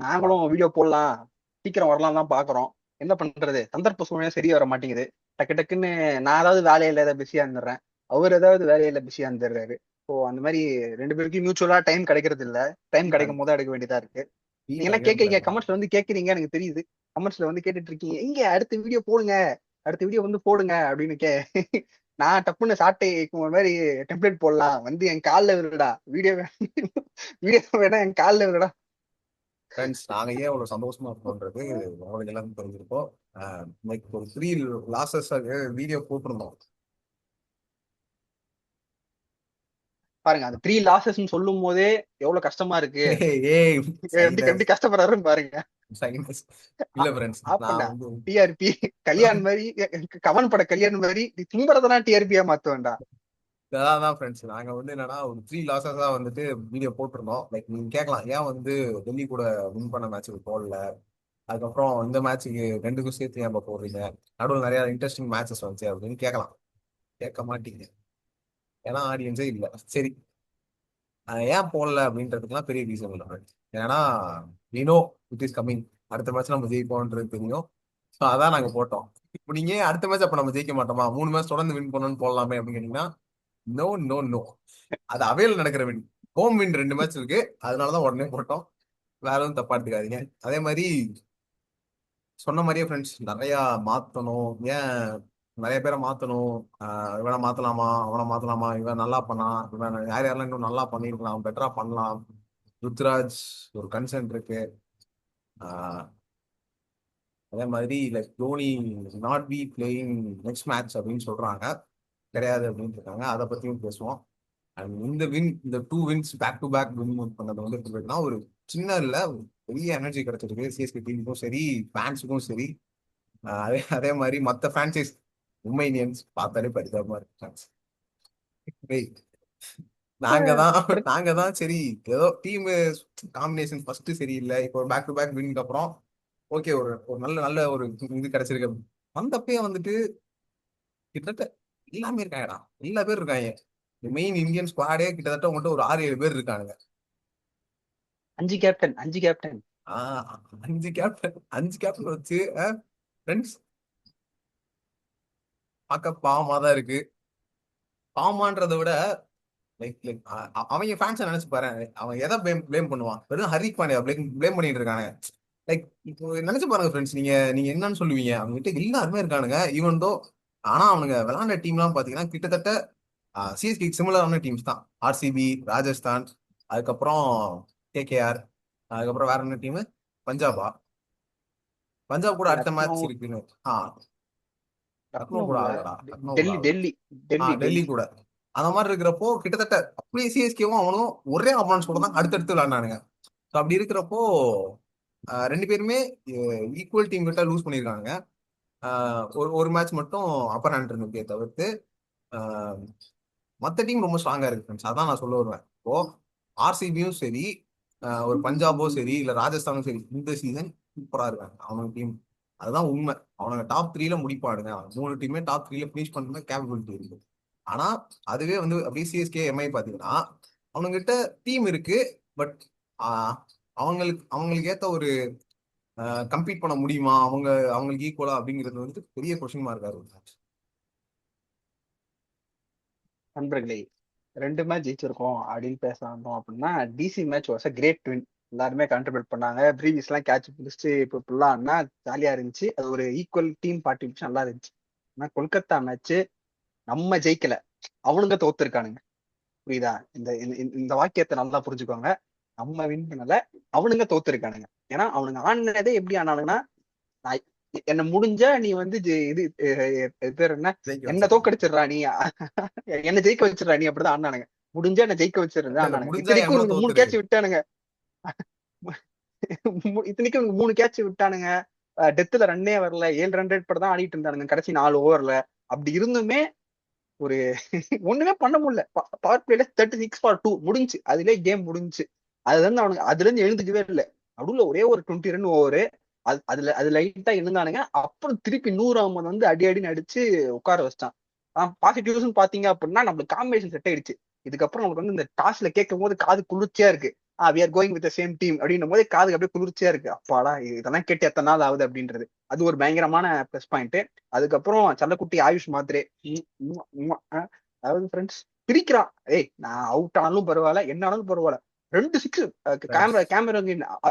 நாங்களும் வீடியோ போடலாம், சீக்கிரம் வரலாம் தான் பாக்குறோம். என்ன பண்றது, சந்தர்ப்ப சூழ்நிலை சரியா வர மாட்டேங்குது. டக்கு டக்குன்னு நான் ஏதாவது வேலையில ஏதாவது பிஸியா இருந்துடுறேன், அவர் ஏதாவது வேலையில பிஸியா இருந்துடுறாரு. ஸோ அந்த மாதிரி ரெண்டு பேருக்கும் மியூச்சுவலா டைம் கிடைக்கிறது இல்ல. டைம் கிடைக்கும் போது எடுக்க வேண்டியதா இருக்கு. நீங்க என்ன கேக்குறீங்க, கமெண்ட்ஸ்ல வந்து கேக்குறீங்க, எனக்கு தெரியுது. கமெண்ட்ஸ்ல வந்து கேட்டுட்டு இருக்கீங்க, எங்க அடுத்த வீடியோ போடுங்க, அடுத்த வீடியோ வந்து போடுங்க அப்படின்னு நான் டப்புன்னு சாட்டை மாதிரி டெம்ப்ளேட் போடலாம் வந்து என் காலில் விழுடா வீடியோ வீடியோ வேணா என் காலில் விழுடா. ஃப்ரெண்ட்ஸ், நாங்க ஏன் அவ்வளவு சந்தோஷமா இருக்கோன்றது உங்களுக்கு எல்லாரும் தெரிஞ்சிருக்கோம். லைக் ஒரு 3 லாசஸ் வீடியோ போட்டிருந்தோம். பாருங்க, அந்த 3 லாசஸ் சொல்லும் போதே எவ்வளவு கஷ்டமா இருக்கு. ஏய் எப்படி சைனஸ் எப்படி கஷ்டப்படுறாருன்னு பாருங்க. சைனஸ் இல்ல ஃப்ரெண்ட்ஸ், நான் ஆப்பண்டா வந்து டிஆர்பி கல்யாண் மாதிரி, கவன் பட கல்யாண் மாதிரி நீ தும்பறதுனா டிஆர்பியா மாத்த வேண்டாம். அதான் ஃப்ரெண்ட்ஸ், நாங்க வந்து என்னன்னா ஒரு 3 லாசஸா வந்துட்டு வீடியோ போட்டிருந்தோம். லைக் நீங்க கேட்கலாம், ஏன் வந்து டெல்லி கூட வின் பண்ண மேட்சுக்கு போடல, அதுக்கப்புறம் இந்த மேட்சுக்கு ரெண்டுக்கும் சேர்த்து ஏன் போடுறீங்க, நடுவில் நிறைய இன்ட்ரெஸ்டிங் மேட்சஸ் வந்துச்சு அப்படின்னு கேட்கலாம். கேட்க மாட்டீங்க, ஏன்னா ஆடியன்ஸே இல்லை. சரி, ஏன் போடல அப்படின்றதுக்குலாம் பெரிய ரீசன் இல்லை friends. ஏன்னா வினோ இட் இஸ் கம்மிங், அடுத்த மேட்ச் நம்ம ஜெயிப்போம்ன்றது தெரியும். ஸோ அதான் நாங்க போட்டோம். இப்போ நீங்க அடுத்த மேட்ச் அப்ப நம்ம ஜெயிக்க மாட்டோமா, 3 மேட்ச் தொடர்ந்து வின் பண்ணணும்னு போடலாமே அப்படின்னு கேட்டீங்கன்னா, நோ நோ நோ. அது அவையில் நடக்கிற வின், ஹோம் வின் 2 மேட்ச் இருக்கு, அதனாலதான் உடனே போட்டோம். வேற எதுவும் தப்பா எடுத்துக்காதீங்க. அதே மாதிரி சொன்ன மாதிரியே ஃப்ரெண்ட்ஸ், நிறைய மாத்தணும். ஏன் நிறைய பேரை மாத்தணும், இவனை மாத்தலாமா அவனை மாத்தலாமா, இவன் நல்லா பண்ணா, இவன் யார் யாரெல்லாம் இன்னும் நல்லா பண்ணிருக்கலாம், பெட்டரா பண்ணலாம். ருத்ராஜ் ஒரு கன்சென்ட் இருக்கு. ஆஹ் அதே மாதிரி like Dhoni not be playing next match அப்படின்னு சொல்றாங்க, கிடையாது அப்படின்னு இருக்காங்க. அதை பத்தியும் பேசுவோம். அண்ட் இந்த வின், இந்த 2 wins back to back win பண்ணது வந்து எப்படி இருக்குன்னா, ஒரு சின்ன இல்ல ஒரு பெரிய எனர்ஜி கிடைச்சிருக்கு சிஎஸ்கே டீமுக்கும் சரி, ஃபேன்ஸுக்கும் சரி. அதே அதே மாதிரி மற்ற பிரான்சைஸ் மும்பை இந்தியன்ஸ் பார்த்தாலே பரிதாபமா இருக்கு fans. டேய், நாங்க தான் சரி, ஏதோ டீம் காம்பினேஷன் ஃபர்ஸ்ட் சரியில்லை, இப்போ ஒரு பேக் டு பேக் வின்க்கு அப்புறம் ஓகே, ஒரு ஒரு நல்ல நல்ல ஒரு இது கிடைச்சிருக்கு. வந்தப்பயே வந்துட்டு கிட்டத்தட்ட எல்லாமே இருக்காங்கடா, எல்லா பேர் இருக்காங்க. மெயின் இந்தியன் ஸ்குவாடே கிட்டத்தட்ட உங்கள்கிட்ட ஒரு 6 7 பேர் இருக்கானுங்க. 5 கேப்டன் 5 கேப்டன். ஆஹ் 5 கேப்டன் வச்சு ஃப்ரெண்ட்ஸ் பார்க்க பாவமா தான் இருக்கு. பாவமான்றதை விட லைக் லைக் அவங்க ஃபேன்ஸை நினைச்சு பாரு, அவன் எதை ப்ளேம் பண்ணுவான், வெறும் ஹரிக் பாண்டியா ப்ளேம் பண்ணிட்டு இருக்காங்க. லைக் இப்போ நினைச்சு பாருங்க ஃப்ரெண்ட்ஸ், நீங்க நீங்க என்னன்னு சொல்லுவீங்க, அவங்க கிட்ட எல்லாருமே இருக்கானுங்க ஈவன் தோ. ஆனா அவனுங்க விளையாண்ட டீம்லாம் பாத்தீங்கன்னா கிட்டத்தட்ட சிஎஸ்கே சிமிலரான டீம்ஸ் தான். ஆர்சிபி, ராஜஸ்தான், அதுக்கப்புறம் கேகேஆர், அதுக்கப்புறம் வேற என்ன டீம், பஞ்சாபா. பஞ்சாப் கூட அடுத்த லக்னோ. மேட்ச் இருக்குன்னு. ஆ லக்னோ லக்னோ கூட இல்ல, ஆகலடா, லக்னோ கூட டெல்லி ஆகல. டெல்லி டெல்லி டெல்லி டெல்லி. கூட. அந்த மாதிரி இருக்கிறப்போ கிட்டத்தட்ட அப்படியே சிஎஸ்கேவும் அவனும் ஒரே ஆப்போனன்ஸ் கூட தான் அடுத்தடுத்து விளையாடுனானுங்க. ஸோ அப்படி இருக்கிறப்போ 2 பேருமே ஈக்குவல் டீம் கிட்ட லூஸ் பண்ணியிருக்காங்க. ஒரு ஒரு மேட்ச் மட்டும் அப்பர் ஹேண்ட் இருந்தே தவிர்த்து மற்ற டீம் ரொம்ப ஸ்ட்ராங்கா இருக்கு ஃப்ரெண்ட்ஸ். அதான் நான் சொல்ல வருவேன். இப்போ ஆர்சிபியும் சரி, ஒரு பஞ்சாபோ சரி, இல்ல ராஜஸ்தானும் சரி, இந்த சீசன் சூப்பரா இருக்காங்க அவனுங்க டீம். அதுதான் உண்மை. அவனுங்க டாப் 3ல முடிப்பாடுங்க, 3 டீமே டாப் 3ல பினிஷ் பண்ற கேப்பபிலிட்டி இருக்கு. ஆனா அதுவே வந்து அப்படியே சிஎஸ்கே எம்ஐ பாத்தீங்கன்னா, அவனுங்கிட்ட டீம் இருக்கு. பட் அவங்களுக்கு அவங்களுக்கு ஏத்த ஒரு கம்பீட் பண்ண முடியுமா, அவங்களுக்கு ஈக்குவலா அப்படிங்கிறது வந்து பெரிய கொஸ்டின் மார்க்கா இருக்கு. நண்பர்களே, 2 மேட்ச் ஜெயிச்சிருக்கோம் அப்படின்னு பேச வந்தோம் அப்படின்னா, DC match was a great win. எல்லாருமே கான்ட்ரிபியூட் பண்ணாங்க, ப்ரீவியஸ் எல்லாம் கேட்ச் பிடிச்சிட்டு இப்போ ஃபுல்லானா ஜாலியா இருந்துச்சு. அது ஒரு ஈக்குவல் டீம் பார்ட்டி நல்லா இருந்துச்சு. ஆனா கொல்கத்தா மேட்ச் நம்ம ஜெயிக்கல, அவனுங்க தோத்துருக்கானுங்க. புரியுதா? இந்த இந்த இந்த வாக்கியத்தை நல்லா புரிஞ்சுக்கோங்க. நம்ம வின் பண்ணல, அவனுங்க தோத்துருக்கானுங்க. ஏன்னா அவனுங்க ஆடினதே எப்படி ஆனானுங்கன்னா, நான் என்ன முடிஞ்சா நீ வந்து இது பேர் என்ன, ஜெயிக்க என்ன வச்சிருக்காங்க. தோக்கடிச்சிடுறா நீ, என்ன ஜெயிக்க வச்சிடுறா நீ, அப்படிதான் ஆனானுங்க. முடிஞ்சா என்ன ஜெயிக்க வச்சிருந்தா இல்ல இல்ல, ஆனானுங்க. முடிஞ்சா இத்தனைக்கும் என் கூட இவனுங்க மூணு தோத்துரு. கேட்ச் விட்டானுங்க. இத்தனைக்கும் இவனுங்க 3 கேட்ச் விட்டானுங்க. டெத்துல ரன்னே வரல, 7 ரன் ரேட் படம் தான் ஆடிட்டு இருந்தானுங்க கடைசி 4 ஓவர்ல. அப்படி இருந்துமே ஒரு ஒண்ணுமே பண்ண முடியல. பவர் பிளேல 36 ஃபார் 2 முடிஞ்சு, அதுலயே கேம் முடிஞ்சு. அதுல இருந்து அவனுக்கு அதுல இருந்து எழுந்துக்கவே இல்லை. நடுவுல ஒரே ஒரு 20 ரன் ஓவரு, அது லைட்டா இருந்தானுங்க. அப்புறம் திருப்பி 100 வந்து அடி அடின்னு அடிச்சு உட்கார வச்சிட்டான். பாசிட்டிவ்ஸ் பாத்தீங்க அப்படின்னா, நம்மளுக்கு காம்பினேஷன் செட் ஆயிடுச்சு. இதுக்கப்புறம் நமக்கு வந்து இந்த டாஸ்ல கேட்கும் போது காது குளிர்ச்சியா இருக்கு. We are going with same team அப்படின்னும் போது காதுக்கு அப்படியே குளிர்ச்சியா இருக்கு. அப்பாடா இதெல்லாம் கேட்டு எத்தனை நாள் ஆகுது அப்படின்றது. அது ஒரு பயங்கரமான ப்ளஸ் பாயிண்ட். அதுக்கப்புறம் சல்லக்குட்டி ஆயுஷ் மாத்திரே அதாவது ஃப்ரெண்ட்ஸ் பிரிக்கிறான். ஏய் நான் அவுட் ஆனாலும் பரவாயில்ல, என்ன ஆனாலும் பரவாயில்ல, 2 6 கேமரா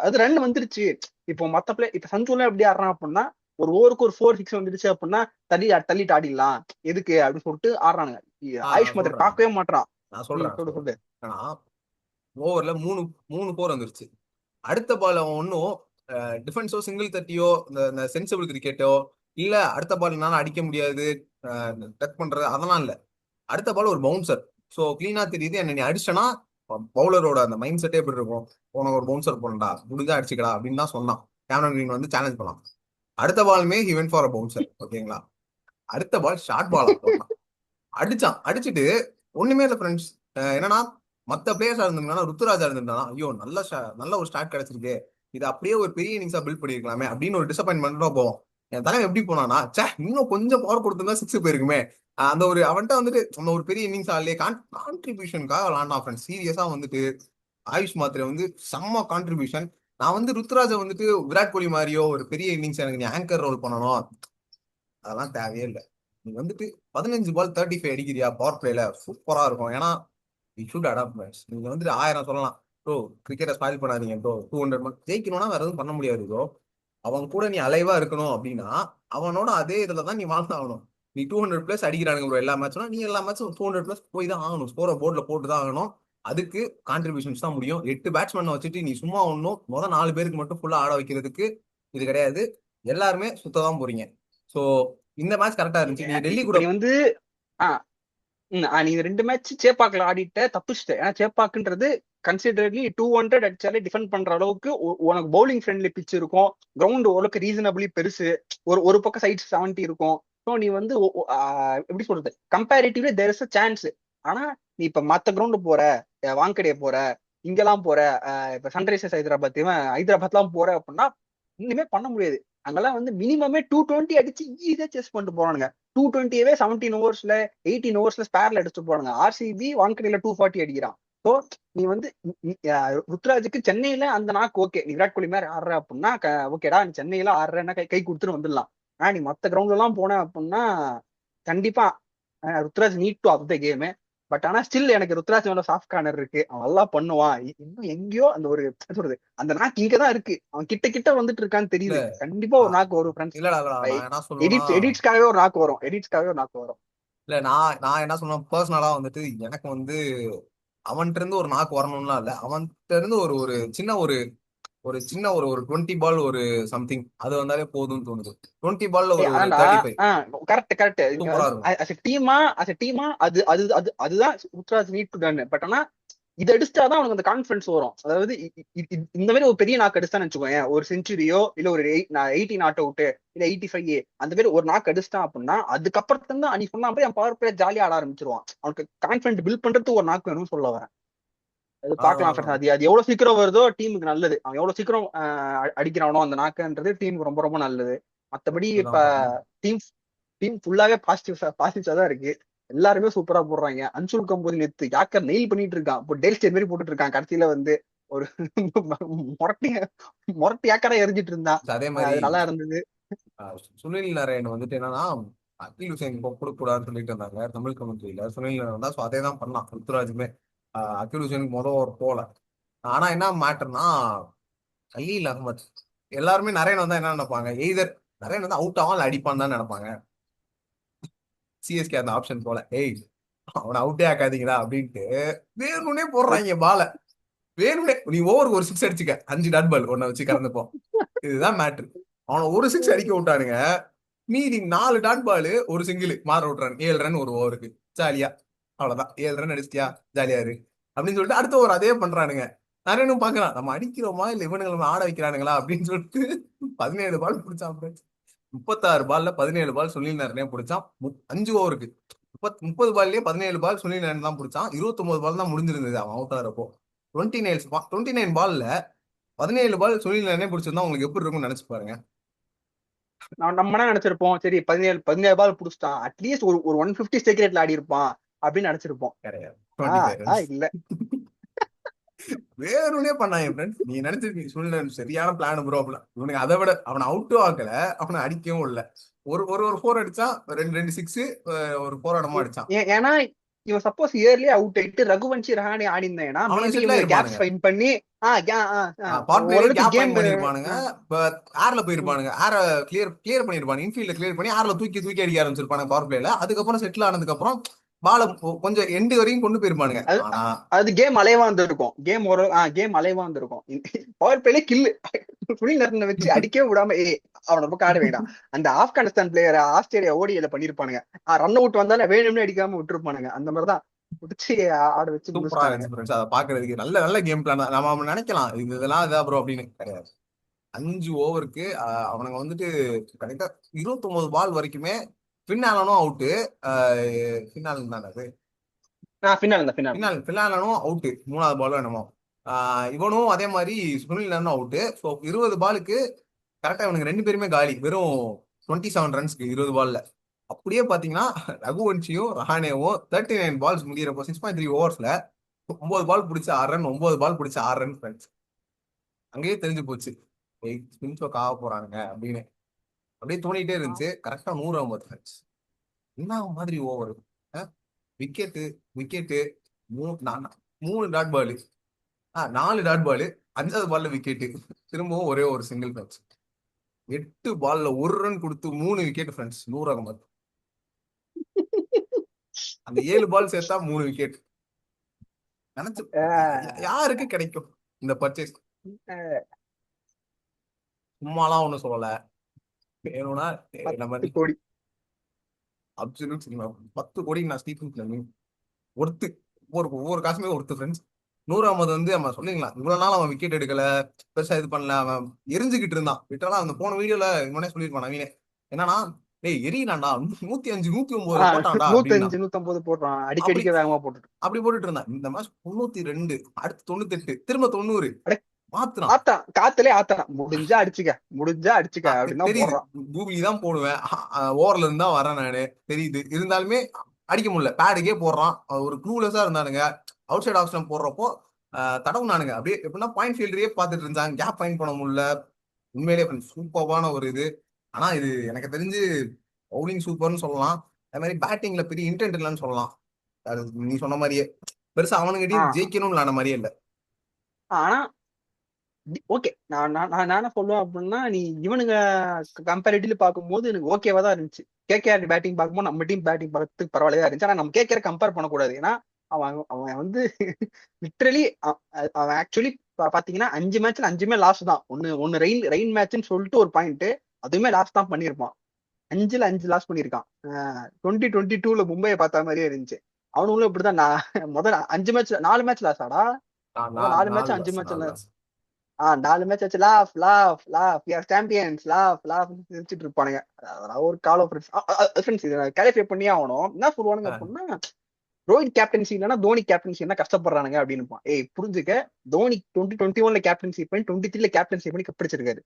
அது ரன் வந்துருச்சு. இப்போ மத்த பிளே இப்ப சஞ்சுலாம் எப்படி ஆடுறான் அப்படின்னா, ஒரு ஓவருக்கு ஒரு 4 6 வந்துருச்சு அப்படின்னா தள்ளிட்டு ஆடிடலாம் எதுக்கு அப்படின்னு சொல்லிட்டு ஆடுறானுங்க. நான் ஆயுஷ் மாத்திரை சொல்றேன் பார்க்கவே மாட்டான். நான் சொல்றேன் சொல்லு சொல்றேன் சொல்லு. ஆனா ஓவர்ல மூணு மூணு போர் வந்துருச்சு. அடுத்த பால் அவன் ஒன்னும் டிஃபென்ஸோ சிங்கிள் தட்டியோ இந்த சென்சிபிள் கிரிக்கெட்டோ இல்ல, அடுத்த பால் என்னால அடிக்க முடியாது டக் பண்றது அதெல்லாம் இல்ல. அடுத்த பால் ஒரு பவுன்சர். ஸோ கிளீனா தெரியுது என்ன நீ அடிச்சனா பவுலரோட அந்த மைண்ட் செட்டே எப்படி இருக்கும், உனக்கு ஒரு பவுன்சர் போடா முடிஞ்சா அடிச்சுக்கடா அப்படின்னு தான் சொன்னான். கேமரன் கிரீன் வந்து சேலஞ்ச் பண்ணான். அடுத்த பாலுமே he went for a bouncer. ஓகேங்களா? அடுத்த பால் ஷார்ட் பாலா போட்டான், அடிச்சான். அடிச்சுட்டு ஒண்ணுமே இல்லை ஃப்ரெண்ட்ஸ். என்னன்னா மத்த பிளேயர்ஸா இருந்திருந்தானா, ருத்துராஜா இருந்திருந்தானா, ஐயோ நல்ல ஒரு ஸ்டார்ட் கிடைச்சிருக்கு, இது அப்படியே ஒரு பெரிய இன்னிங்ஸா பில்ட் பண்ணிருக்கலாமே அப்படின்னு ஒரு டிசப்பாயின்மெண்டா போவோம். என் தலைவன் எப்படி போனானா, சே இன்னும் கொஞ்சம் பவர் கொடுத்திருந்தா 6 போயிருக்குமே. அந்த ஒரு அவன்கிட்ட வந்துட்டு அந்த ஒரு பெரிய இன்னிங்ஸ் ஆடலே கான்ட்ரிபியூஷனுக்காக விளாண்டான் ஃப்ரெண்ட்ஸ். சீரியஸா வந்துட்டு ஆயுஷ் மாத்திரை வந்து செம்ம கான்ட்ரிபியூஷன். நான் வந்து ருத்ராஜை வந்துட்டு விராட் கோலி மாதிரியோ ஒரு பெரிய இன்னிங்ஸ் எனக்கு நீ ஆங்கர் ரோல் பண்ணணும் அதெல்லாம் தேவையே இல்லை. நீ வந்துட்டு 15 பால் 35 அடிக்கிறியா பவர் பிளேல சூப்பரா இருக்கும். ஏன்னா வி ஷுட் அடாப்ட். நீங்க வந்துட்டு 1000 சொல்லலாம் ப்ரோ, கிரிக்கெட்டை ஸ்பாயில் பண்ணாதீங்க ப்ரோ, 200 ஜெயிக்கணும்னா வேற எதுவும் பண்ண முடியாது ப்ரோ. அவன் கூட நீ அலைவா இருக்கணும் அப்படின்னா அவனோட அதே இதுல தான் நீ வாழ்ந்தாகணும். நீ 200+ அடிக்கிறானுங்க ப்ரோ எல்லா மேட்சும், நீ எல்லா மேட்சும் 200+ போய் தான் ஆகணும், ஸ்கோரை போர்ட்ல போட்டு தான் ஆகணும். அதுக்கு கான்ட்ரிபியூஷன்ஸ் தான் முடியும். 8 பேட்ஸ்மேன் வச்சுட்டு நீ சும்மா ஒன்றும் முதல் 4 பேருக்கு மட்டும் ஃபுல்லா ஆட வைக்கிறதுக்கு இது கிடையாது. எல்லாருமே சுத்ததான் போறீங்க. ஸோ இந்த மேட்ச் கரெக்டா இருந்துச்சு. நீங்க டெல்லி இப்ப கூட நீ வந்து நீ 2 மேட்ச் சேப்பாக்குல ஆடிட்ட தப்பிச்சிட்ட. ஏன்னா சேப்பாக்குன்றது கன்சிடர்லி 200 அடிச்சாலே டிஃபெண்ட் பண்ற அளவுக்கு உனக்கு பவுலிங் ஃப்ரெண்ட்லி பிச் இருக்கும். கிரவுண்ட் ஓரளவுக்கு ரீசனபிளி பெருசு. ஒரு பக்கம் சைட் 70 இருக்கும். ஸோ நீ வந்து எப்படி சொல்றது, comparatively there is a chance. ஆனா நீ இப்ப மத்த கிரவுண்டு போற, வாங்கடைய போற, இங்கெல்லாம் போற, இப்ப சன்ரைசர்ஸ் ஹைதராபாத்லாம் போற அப்படின்னா இன்னுமே பண்ண முடியாது. அங்கெல்லாம் வந்து மினிமமே 220 அடிச்சு ஈஸியா செஸ் பண்ணிட்டு போறானுங்க. 220வே 17 ஓவர்ஸ்ல 18 ஓவர்ஸ்ல ஸ்பேர்ல அடிச்சு போறாங்க. ஆர்சிபி வாங்கடையில 240 அடிக்கிறான். ஸோ நீ வந்து ருத்ராஜுக்கு சென்னையில அந்த நாக்கு ஓகே, நீ விராட் கோலி மாதிரி ஆடுற அப்படின்னா ஓகேடா, நீ சென்னையில ஆடுறன்னா கை கொடுத்துட்டு வந்துடலாம். ஆனா நீ மத்த கிரவுண்ட்ல எல்லாம் போன அப்படின்னா கண்டிப்பா Ruturaj need to up the game. But ஆனா ஸ்டில் எனக்கு ருத்ராஜ் மேல சாஃப்ட் கார்னர் இருக்கு. அவன் நல்லா பண்ணுவான். இன்னும் எங்கேயோ அந்த ஒரு சொல்றது அந்த நாக்கு இங்கதான் இருக்கு. அவன் கிட்ட கிட்ட வந்துட்டு இருக்கான்னு இல்ல. தெரியுது. கண்டிப்பா ஒரு நாக்கு வரும் ஃப்ரெண்ட்ஸ். இல்லடா நான் என்ன சொல்லுவேன்னா, எடிட்ஸ்க்காகவே ஒரு நாக்கு வரும். எடிட்ஸ்க்காகவே ஒரு நாக்கு வரும். இல்ல நான் என்ன சொல்லுவேன் பர்சனலா வந்துட்டு எனக்கு வந்து அவன்கிட்ட இருந்து ஒரு நாக்கு வரணும்லாம் இல்ல. அவன்கிட்ட இருந்து ஒரு ஒரு சின்ன ஒரு ஒரு சின்ன ஒரு ஒரு 20 பால் ஒரு சம்திங் அது வந்தாலே போதும்னு தோணுது. 20 பால்ல ஒரு ஒரு அதான்டா. 35 கரெக்ட் கரெக்ட். சூப்பரா இருக்கும். அஸ் எ டீமா அதுதான் Ruturaj need to done. But ஆனா இதை அடிச்சாதான் அவனுக்கு அந்த கான்பிடன்ஸ் வரும். அதாவது இந்த மாதிரி ஒரு பெரிய நாக்கு அடிச்சான்னு வச்சுக்கோங்க, ஒரு செஞ்சுரியோ இல்ல ஒரு 80 நாட் அவுட் இல்ல 85 அந்த மாதிரி ஒரு நாக்கு அடிச்சிட்டான் அப்படின்னா அதுக்கப்புறம் தான் நீ சொன்ன மாதிரி அவன் பவர் பிளே ஜாலியா ஆட ஆரம்பிச்சிருவான். அவனுக்கு கான்பிடன்ட் பில்ட் பண்றதுக்கு ஒரு நாக்கு வேணும்னு சொல்ல வரேன். அது பாக்கலாம் ஃப்ரெண்ட்ஸ். அது எவ்வளவு சீக்கிரம் வருதோ டீமுக்கு நல்லது. அவன் எவ்வளவு சீக்கிரம் அடிக்கிறானோ அந்த நாக்குன்றது டீமுக்கு ரொம்ப ரொம்ப நல்லது. மத்தபடி இப்ப இதுதான் பாத்தீங்கன்னா டீம் டீம் ஃபுல்லாவே பாசிட்டிவ்ஸா தான் இருக்கு. எல்லாருமே சூப்பரா போடுறாங்க. அன்சுல் கம்போஸ் நேத்து யாக்கர் நெயில் பண்ணிட்டு இருக்கான். இப்போ டேல் ஸ்டேட் மாதிரி போட்டுட்டு இருக்கான். கடைசியில வந்து ஒரு முரட்டி முரட்டி யாக்கரா எரிஞ்சிட்டு இருந்தான். அதே மாதிரி அது நல்லா இருந்தது. சுனில் நாராயண் வந்துட்டு என்னன்னா அகில் ஹுசேன் கொடுக்க கூடாதுன்னு சொல்லிட்டு இருந்தாங்க தமிழ் கமெண்ட்ரியில. சுனில் நாராயண் தான் அதே தான் பண்ணலாம் ருத்துராஜுமே. அகில் ஹுசேனுக்கு ஒரு போல. ஆனா என்ன மேட்டர்னா கலீல் அகமத் எல்லாருமே நரேன் வந்தா என்ன நினைப்பாங்க, எய்தர் நரேன் வந்து அவுட் ஆகும் அடிப்பான்னு தான் நினைப்பாங்க. சிஎஸ்கே அந்த ஆப்ஷன் போல, ஏய் அவனை அவுட்டே ஆக்காதீங்களா அப்படின்ட்டு வேணும்னே போடுறாங்க பால. வேணும்னே நீ ஓவருக்கு ஒரு 6 அடிச்சுக்க 5 டாட் பால் ஒன்ன வச்சு கறந்துப்போம். இதுதான் மேட்ரு. அவனை ஒரு 6 அடிக்க விட்டானுங்க, மீதி 4 டாட் பால் ஒரு சிங்கிள் மாற விட்டுறாங்க. 7 ரன் ஒரு ஓவருக்கு ஜாலியா. அவ்வளவுதான், 7 ரன் அடிச்சிட்டியா ஜாலியா இரு அப்படின்னு சொல்லிட்டு அடுத்த ஓவர் அதே பண்றானுங்க. நரேனும் பாக்குறான் நம்ம அடிக்கிறோமா இல்ல இவனுங்க நம்ம ஆட வைக்கிறானுங்களா அப்படின்னு சொல்லிட்டு 17 பால் பிடிச்சான். 36 பால்ல 17 பால் சுனில் நரேனே பிடிச்சான். 5 ஓவருக்கு 30 பால்லயே 17 பால் சுனில் நரேன் தான் பிடிச்சான். 29 பால் தான் முடிஞ்சிருந்தது அவன் அவுட் ஆகிறப்போ. 29 பால்ல 17 பால் சுனில் நரேனே பிடிச்சிருந்தா உங்களுக்கு எப்படி இருக்கும்னு நினைச்சு பாருங்க. நம்ம என்ன நினைச்சிருப்போம், சரி 17 பால் புடிச்சிட்டான், அட்லீஸ்ட் ஒரு 150 ஸ்ட்ரைக் ரேட்ல ஆடி இருப்பான் அப்படின்னு நினைச்சிருப்போம். கிடையாது. 25 ரன்ஸ். இல்ல வேணும்னே பண்ணாங்க ஃப்ரெண்ட்ஸ். நீ நினைச்சிருக்கீங்க சூழ்நிலை சரியான பிளான் ப்ரோ அப்படின்னா, இவனுக்கு அதை விட அவனை அவுட்டும் ஆக்கல, அவனை அடிக்கவும் இல்லை. ஒரு ஒரு ஒரு ஃபோர் அடிச்சான், ரெண்டு ரெண்டு சிக்ஸ், ஒரு ஃபோர் இடமா அடிச்சான். ஏன்னா இவன் சப்போஸ் இயர்லி அவுட் ஆயிட்டு ரகுவன்ஷி ரஹானே ஆடி இருந்தாங்கன்னா அவனுக்கு மேபி செட்டில் இவங்க கேப்ஸ் ஆயிருப்பானுங்க. ஃபைன் பண்ணி பவர் பிளேயரே ஓரளவுக்கு கேப் கேம். ஃபைண்ட் பண்ணிருப்பானுங்க. ஏர்ல போயிருப்பானுங்க, ஏர கிளியர் பண்ணிருப்பானுங்க, இன்ஃபீல்ட கிளியர் பண்ணி ஏர்ல தூக்கி தூக்கி அடிக்க ஆரம்பிச்சிருப்பானுங்க பவர் பிளேல. அதுக்கப்புறம் செட்டில் ஆனதுக்கு அப்புறம் பால கொஞ்சம் எண்டு வரையும் கொண்டு போயிருப்பானுங்க. ஆனா அது கேம் அலைவா இருந்திருக்கும். கேம் அலைவா இருந்திருக்கும். பவர் பிளே கில்லு சுனில் நரனை வச்சு அடிக்கவே விடாம அவனை பக்கம் ஆட வேண்டாம். அந்த ஆப்கானிஸ்தான் பிளேயர் ஆஸ்திரேலியா ஓடியில பண்ணிருப்பானுங்க. ரன் அவுட் வந்தாலும் வேணும்னு அடிக்காம விட்டுருப்பானுங்க. அந்த மாதிரிதான் பிடிச்சி ஆட வச்சு சூப்பரா முடிச்சிட்டானுங்க. இருந்துச்சு ஃப்ரெண்ட்ஸ். அதை பாக்குறதுக்கு நல்ல நல்ல கேம் பிளான் தான். நம்ம நினைக்கலாம் இதெல்லாம் இதா ப்ரோ அப்படின்னு, கிடையாது. 5 ஓவருக்கு அவனுங்க வந்துட்டு கரெக்டா 29 பால் வரைக்குமே பின்னாலனும் அவுட்டு. பின்னால் தானே அது, பின்னாலனும் அவுட்டு 3வது பாலும் என்னமோ. இவனும் அதே மாதிரி சுனில் நானும் அவுட்டு. ஸோ 20 பாலுக்கு கரெக்டா இவனுக்கு 2 பேருமே காலி, வெறும் 27 ரன்ஸ்க்கு 20 பால்ல. அப்படியே பாத்தீங்கன்னா ரகுவன்ஷியும் ரஹானேவும் 39 பால்ஸ் முடிகிறப்போ 6.3 ஓவர்ஸ்ல 9 பால் பிடிச்ச 6 ரன், 9 பால் பிடிச்ச 6 ரன் ஃப்ரெண்ட்ஸ். அங்கேயே தெரிஞ்சு போச்சு ஸ்பின் ஸ்ட்ரோக் ஆக போறாங்க அப்படின்னு. அப்படியே தோணிட்டே இருந்துச்சு. கரெக்டா 150 ஃப்ரெண்ட்ஸ். என்ன மாதிரி over, wicket wicket, 3 dot ball, 4 dot ball, 5வது பால்ல விக்கெட்டு, திரும்பவும் ஒரே ஒரு சிங்கிள் மேட்ச். 8 பால்ல 1 ரன் கொடுத்து 3 விக்கெட் ஃப்ரெண்ட்ஸ். 100 அந்த 7 பால் சேர்த்தா 3 விக்கெட். நினைச்சு யாருக்கு கிடைக்கும் இந்த பர்ச்சேஸ்? சும்மாலாம் ஒண்ணும் சொல்லல, வேணும்னா நம்ம 10 கோடி அப்சல்யூட் சினிமா 10 கோடி நான் ஸ்டீஃபன் ஒருத்து, ஒவ்வொரு காசுமே ஒருத்து ஃப்ரெண்ட்ஸ். 100 வந்து நம்ம சொல்லிக்கலாம், இவ்வளவு நாள் அவன் விக்கெட் எடுக்கல, பெருசா இது பண்ணல, அவன் எரிஞ்சுக்கிட்டு இருந்தான். விட்டாலும் அந்த போன வீடியோல இவனே சொல்லியிருப்பான் நவீனே, என்னன்னா டேய் எரியலாண்டா, 105 109 போட்டான்டா அப்படின்னா. 105 150 போடுறான். அப்படி அடிக்கடிக்க வேகமா போட்டுட்டு அப்படி போட்டுட்டு இருந்தான். இந்த மேட்ச் 302, அடுத்து 98, திரும்ப 90 மாத்துறான். காத்துலயே ஆத்தறான். முடிஞ்சா அடிச்சுக்க அப்படின்னு தான் தெரியுது, போடுறான். கூகுளி தான் போடுவேன், ஓவர்ல இருந்து தான் வரேன் நானு, தெரியுது. இருந்தாலுமே அடிக்க முடியல, பேடுக்கே போடுறான். ஒரு க்ளூலெஸ்ஸா இருந்தானுங்க. அவுட் சைட் ஆஃப் ஸ்டம்ப் போடுறப்போ தடவுனானுங்க. அப்படியே எப்படின்னா பாயிண்ட் ஃபீல்டரையே பார்த்துட்டு இருந்தாங்க, கேப் ஃபைண்ட் பண்ண முடியல. உண்மையிலேயே சூப்பரான ஒரு இது. ஆனா இது எனக்கு தெரிஞ்சு பவுலிங் சூப்பர்னு சொல்லலாம். அதே மாதிரி பேட்டிங்ல பெரிய இன்டென்ட் இல்லைன்னு சொல்லலாம். அது நீ சொன்ன மாதிரியே பெருசா அவனுங்கிட்டயும் ஆஹ் ஜெயிக்கணும்னு விளையாட மாதிரியே இல்ல. ஆனா ஓகே, நான் நான் நான் என்ன சொல்லுவேன் அப்படின்னா, நீ இவனுங்க கம்பேரிட்டிவ்லி பார்க்கும்போது எனக்கு ஓகேவா தான் இருந்துச்சு. கேகேஆர் பேட்டிங் பார்க்கும்போது நம்ம டீம் பேட்டிங் பார்க்கறதுக்கு பரவாயில்லையா இருந்துச்சு. ஆனா நம்ம கேகேஆர் கம்பேர் பண்ணக்கூடாது. ஏன்னா அவன் அவன் வந்து லிட்ரலி அவன் ஆக்சுவலி பாத்தீங்கன்னா 5 மேட்ச்ல 5மே லாஸ் தான். ஒன்னு ரெயின் ரெயின் மேட்ச்னு சொல்லிட்டு ஒரு பாயிண்ட், அதுவுமே லாஸ் தான் பண்ணியிருப்பான். 5ல 5 லாஸ் பண்ணியிருக்கான். 2022ல மும்பையை பார்த்த மாதிரியே இருந்துச்சு. அவனுங்களும் இப்படிதான். நான் முதல்ல 5 மேட்ச்ல 4 மேட்ச் லாஸ் ஆடா. முதல் 4 மேட்ச் 5 மேட்ச் 4 மேட்ச் வச்சு laugh laugh laugh we are champions laugh laugh சிரிச்சிட்டு இருப்பானுங்க. அதெல்லாம் ஒரு கால் ஆஃப் ஃப்ரெண்ட்ஸ். இதை கிளாரிஃபை பண்ணியே ஆகணும். என்ன சொல்லுவானுங்க அப்படின்னா, ரோஹித் கேப்டன்சி இல்லைன்னா தோனி கேப்டன்சி என்ன கஷ்டப்படுறானுங்க அப்படின்னு. புரிஞ்சுக்க, தோனி 2021ல கேப்டன்சி பண்ணி 23ல கேப்டன்சி பண்ணி கப்பிடிச்சிருக்காரு.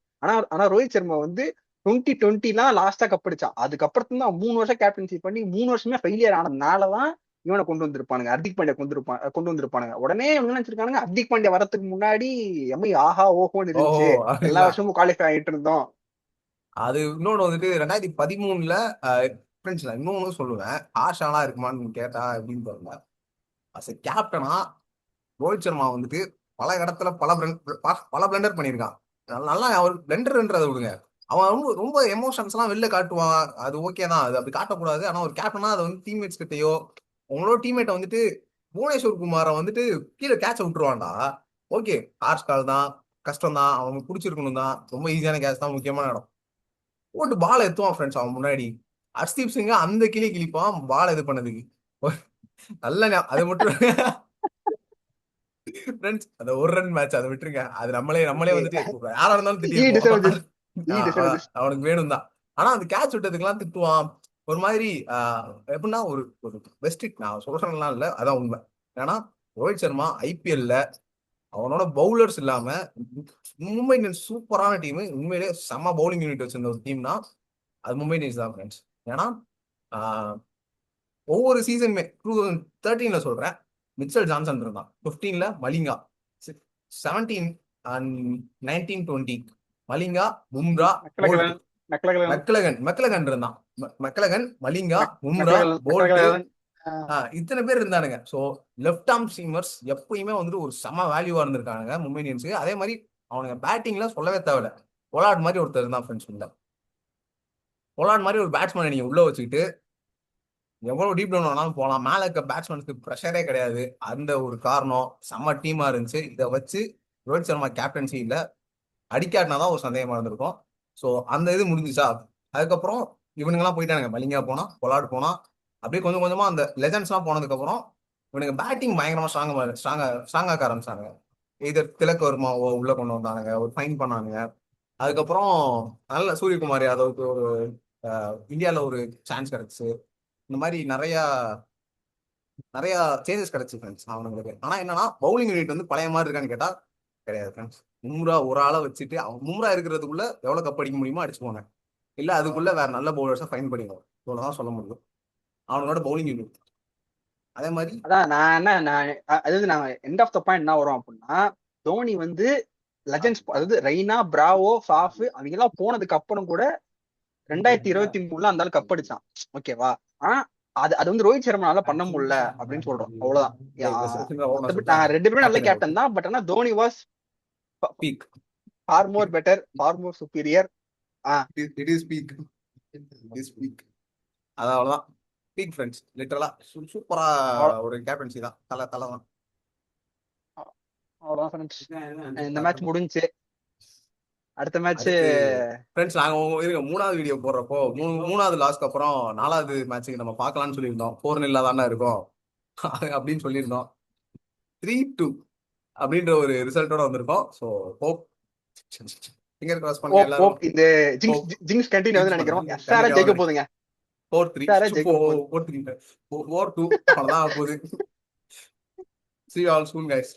ஆனா ரோஹித் சர்மா வந்து 2020 லாஸ்டா கப்படிச்சான். அதுக்கப்புறம் தான் 3 வருஷம் கேப்டன்சி பண்ணி 3 வருஷமே ஃபெயிலியர் ஆனதுனாலதான் இவனை கொண்டு வந்திருப்பானுங்க, ஹர்திக் பாண்டியா கொண்டு வந்திருப்பானுங்க. உடனே இவங்க நினைச்சிருக்கானுங்க ஹர்திக் பாண்டியா வரதுக்கு முன்னாடி எம்ஐ ஆஹா ஓஹோன்னு ஓஹோ இருந்துச்சு, எல்லா இல்ல, வருஷமும் குவாலிஃபை ஆகிட்டு இருந்தோம். அது இன்னொன்னு வந்துட்டு 2013ல ஃப்ரெண்ட்ஸ். நான் இன்னொன்னு சொல்லுவேன், ஆஷாலாம் இருக்குமான்னு கேட்டா எப்படின்னு தெரியல. அஸ் எ கேப்டனா ரோஹித் சர்மா வந்துட்டு பல இடத்துல பல பிளண்டர் பண்ணியிருக்கான். நல்லா அவர் பிளண்டர்ன்றதை விடுங்க, அவன் ரொம்ப ரொம்ப எமோஷன்ஸ் எல்லாம் வெளில காட்டுவான். அது ஓகே தான், அது அப்படி காட்டக்கூடாது. ஆனா ஒரு கேப்டனா அதை வந்து டீம்மேட்ஸ் கிட்டயோ, உங்களோட டீம்மேட்டை வந்துட்டு புவனேஸ்வர் குமாரை வந்துட்டு கீழே கேட்ச விட்டுருவான்டா. ஓகே, ஹார்ஸ் கால் தான், கஷ்டம் தான், அவனுக்கு பிடிச்சிருக்கணும் தான், ரொம்ப ஈஸியான கேட்ச் தான், முக்கியமான இடம் போட்டு பால் எத்துவான் ஃப்ரெண்ட்ஸ். அவன் முன்னாடி ஹர்ஷ்தீப் சிங் அந்த கிழிப்பான் பால் இது பண்ணதுக்கு. நல்ல அது மட்டும் ஃப்ரெண்ட்ஸ். அந்த ஒரு ரன் மேட்ச் அதை விட்டுருங்க, அது நம்மளே வந்துட்டு யாரா இருந்தாலும் திட்டிருப்போம். அவனுக்கு வேணும் தான். ஆனா அந்த கேட்ச் விட்டதுக்கு எல்லாம் திட்டுவான். ஒரு மாதிரி எப்படின்னா ஒரு ஒரு பெஸ்ட் நான் சொல்றேன்லாம் இல்ல, அதான் உண்மை. ஏன்னா ரோஹித் சர்மா ஐபிஎல்ல அவனோட பவுலர்ஸ் இல்லாம மும்பை இந்தியன்ஸ் சூப்பரான டீம். உண்மையிலே செம்ம பவுலிங் யூனிட் வச்சிருந்த ஒரு டீம்னா அது மும்பை இந்தியன்ஸ் தான் ஃப்ரெண்ட்ஸ். ஏன்னா ஒவ்வொரு சீசனுமே 2013ல சொல்றேன், மிச்சல் ஜான்சன் இருந்தான், 15ல Malinga, 17 and 1920 Malinga, Bumrah, Boult. McClenaghan McClenaghan McClenaghan இருந்தான். McClenaghan, Malinga, Bumrah, McClenaghan Boult, McClenaghan இத்தனை பேர் இருந்தானுங்க. ஸோ லெஃப்ட் ஆர்ம் சீமர்ஸ் எப்பயுமே வந்துட்டு ஒரு செம வேல்யூவா இருந்திருக்காங்க மும்பை இந்தியன்ஸுக்கு. அதே மாதிரி அவனுங்க பேட்டிங்ல சொல்லவே தேவையில்ல. பொலாட் மாதிரி ஒருத்தர் இருந்தான் ஃப்ரெண்ட்ஸ். உள்ள பொலாட் மாதிரி ஒரு பேட்ஸ்மேனை நீங்க உள்ள வச்சுக்கிட்டு எவ்வளவு டீப் டவுன் வேணாலும் போகலாம். மேல இருக்க பேட்ஸ்மேனுக்கு ப்ரெஷரே கிடையாது. அந்த ஒரு காரணம் செம்ம டீமா இருந்துச்சு. இதை வச்சு ரோஹித் சர்மா கேப்டன்சியில அடிக்காட்டினாதான் ஒரு சந்தேகமா இருந்திருக்கும். ஸோ அந்த இது முடிஞ்சுச்சா. அதுக்கப்புறம் இவனுங்கெல்லாம் போயிட்டானுங்க. மலிங்கா போனா, பொலாட் போனா, அப்படியே கொஞ்சம் கொஞ்சமா அந்த லெஜண்ட்ஸ் எல்லாம் போனதுக்கு அப்புறம் இவனுங்க பேட்டிங் பயங்கரமா ஸ்ட்ராங்காக்க ஆரம்பிச்சாங்க. இதர் திலக் வர்மாவோ உள்ள கொண்டு வந்தானுங்க, ஒரு ஃபைன் பண்ணானுங்க. அதுக்கப்புறம் நல்ல சூரியகுமார் யாதவுக்கு ஒரு இந்தியாவில் ஒரு சான்ஸ் கிடைச்சு. இந்த மாதிரி நிறைய நிறைய சேஞ்சஸ் கிடைச்சு ஃப்ரெண்ட்ஸ் அவனுங்களுக்கு. ஆனா என்னன்னா பவுலிங் யூனிட் வந்து பழைய மாதிரி இருக்கான்னு கேட்டா கிடையாது ஃப்ரெண்ட்ஸ். மும்ரா ஒரு ஆளை வச்சுட்டு அவன் மும்ரா இருக்கிறதுக்குள்ள எவ்வளவு கப் அடிக்க முடியுமோ அடிச்சுக்கோங்க. இல்ல அதுக்குள்ள வேற நல்ல பவுலர்ஸை ஃபைன் பண்ணிடுவோம். இவ்வளவுதான் சொல்ல முடியும் அவனோட பவுலிங் யூனிட். அதே மாதிரி அதான் நான் என்ன நான் அதாவது நான் எண்ட் ஆஃப் த பாயிண்ட் என்ன வரும் அப்படின்னா, தோனி வந்து லெஜண்ட்ஸ், அதாவது ரெய்னா, பிராவோ, ஃபாஃப் அவங்க எல்லாம் போனதுக்கு அப்புறம் கூட 2023 அந்த ஆள் கப் அடிச்சான். ஓகேவா? ஆனா அது அது வந்து ரோஹித் சர்மானால பண்ண முடியல அப்படின்னு சொல்றோம். அவ்வளவுதான். மத்தபடி நான் ரெண்டு பேரும் நல்ல கேப்டன் தான். பட் ஆனா Dhoni was peak, for more better, for more superior. It is peak, it is peak. அவ்வளவுதான் பீக் ஃப்ரெண்ட்ஸ். லிட்டரலா சூப்பரா ஒரு கேப்டன்சி தான். தலை தான். அவ்வளவுதான் ஃப்ரெண்ட்ஸ். இந்த மேட்ச் முடிஞ்சுச்சு. அடுத்த மேட்ச் ஃப்ரெண்ட்ஸ் நாங்க இருங்க மூணாவது வீடியோ போடுறப்போ மூணாவது லாஸ்க்கு அப்புறம் நாலாவது மேட்சுக்கு நம்ம பார்க்கலாம்னு சொல்லியிருந்தோம். 4-0 தானே இருக்கும் அப்படின்னு சொல்லியிருந்தோம். 3-2 அப்படின்ற ஒரு ரிசல்ட்டோட வந்திருக்கோம். ஸோ ஹோப் ஃபிங்கர் கிராஸ் பண்ணுங்க எல்லாரும். இந்த ஜிங்ஸ் கண்டினியூ வந்து நினைக்கிறோம். எஸ்ஆர்ஏ ஜெயிக்க போகுதுங்க. 4-3 4-3 4-2 அவ்வளவுதான் போகுது. See you all soon guys.